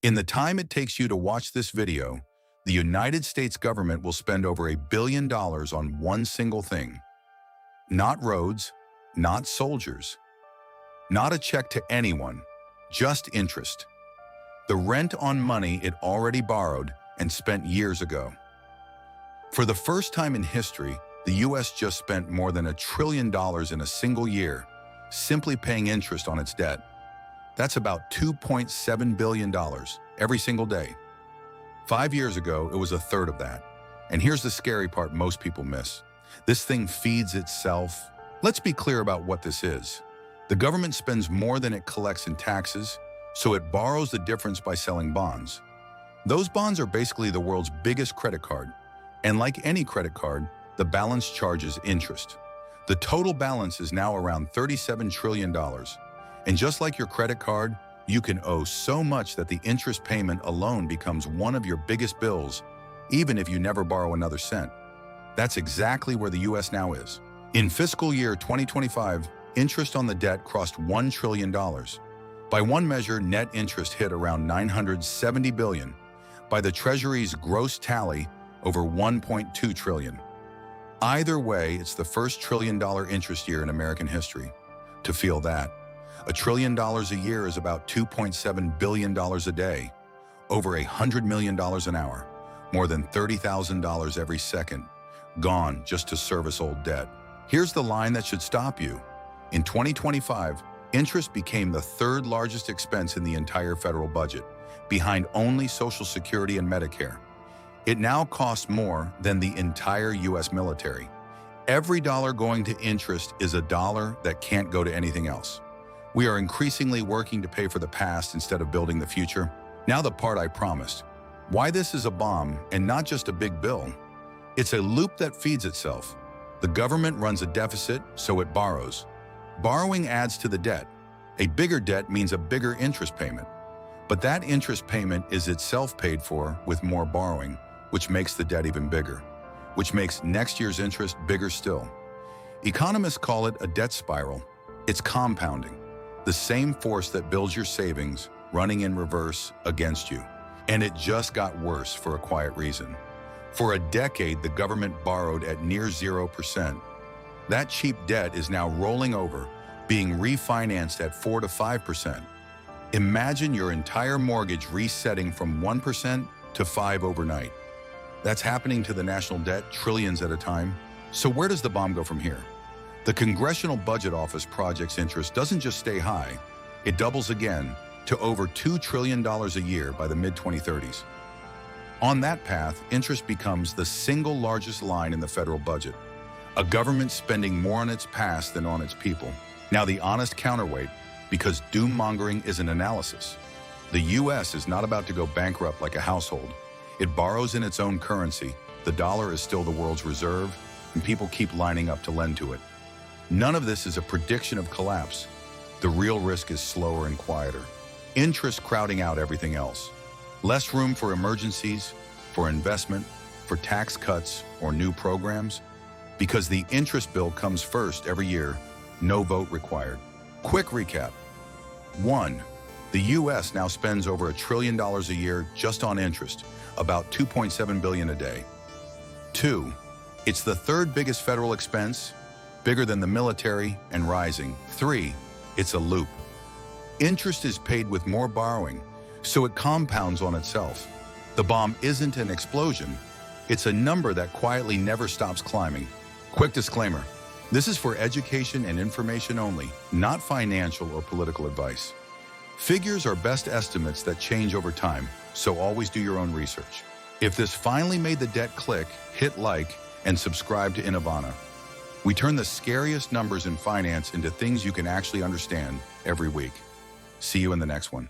In the time it takes you to watch this video, the United States government will spend over $1 billion on one single thing. Not roads, not soldiers, not a check to anyone, just interest. The rent on money it already borrowed and spent years ago. For the first time in history, the US just spent more than $1 trillion in a single year, simply paying interest on its debt. That's about $2.7 billion every single day. 5 years ago, it was a third of that. And here's the scary part most people miss. This thing feeds itself. Let's be clear about what this is. The government spends more than it collects in taxes, so it borrows the difference by selling bonds. Those bonds are basically the world's biggest credit card. And like any credit card, the balance charges interest. The total balance is now around $37 trillion. And just like your credit card, you can owe so much that the interest payment alone becomes one of your biggest bills, even if you never borrow another cent. That's exactly where the US now is. In fiscal year 2025, interest on the debt crossed $1 trillion. By one measure, net interest hit around $970 billion. By the Treasury's gross tally, over $1.2 trillion. Either way, it's the first $1 trillion interest year in American history. To feel that, $1 trillion a year is about $2.7 billion a day, over $100 million an hour, more than $30,000 every second, gone just to service old debt. Here's the line that should stop you. In 2025, interest became the third largest expense in the entire federal budget, behind only Social Security and Medicare. It now costs more than the entire US military. Every dollar going to interest is a dollar that can't go to anything else. We are increasingly working to pay for the past instead of building the future. Now the part I promised. Why this is a bomb and not just a big bill. It's a loop that feeds itself. The government runs a deficit, so it borrows. Borrowing adds to the debt. A bigger debt means a bigger interest payment. But that interest payment is itself paid for with more borrowing, which makes the debt even bigger, which makes next year's interest bigger still. Economists call it a debt spiral. It's compounding, the same force that builds your savings, running in reverse against you. And it just got worse for a quiet reason. For a decade, the government borrowed at near 0%. That cheap debt is now rolling over, being refinanced at 4 to 5%. Imagine your entire mortgage resetting from 1% to 5% overnight. That's happening to the national debt, trillions at a time. So where does the bomb go from here? The Congressional Budget Office projects interest doesn't just stay high, it doubles again to over $2 trillion a year by the mid-2030s. On that path, interest becomes the single largest line in the federal budget, a government spending more on its past than on its people. Now the honest counterweight, because doom-mongering is an analysis. The US is not about to go bankrupt like a household. It borrows in its own currency, the dollar is still the world's reserve, and people keep lining up to lend to it. None of this is a prediction of collapse. The real risk is slower and quieter. Interest crowding out everything else. Less room for emergencies, for investment, for tax cuts or new programs. Because the interest bill comes first every year, no vote required. Quick recap. 1. The US now spends over $1 trillion a year just on interest, about $2.7 billion a day. 2. It's the third biggest federal expense, bigger than the military and rising. 3. It's a loop. Interest is paid with more borrowing, so it compounds on itself. The bomb isn't an explosion, it's a number that quietly never stops climbing. Quick disclaimer, this is for education and information only, not financial or political advice. Figures are best estimates that change over time, so always do your own research. If this finally made the debt click, hit like and subscribe to Innovana. We turn the scariest numbers in finance into things you can actually understand every week. See you in the next one.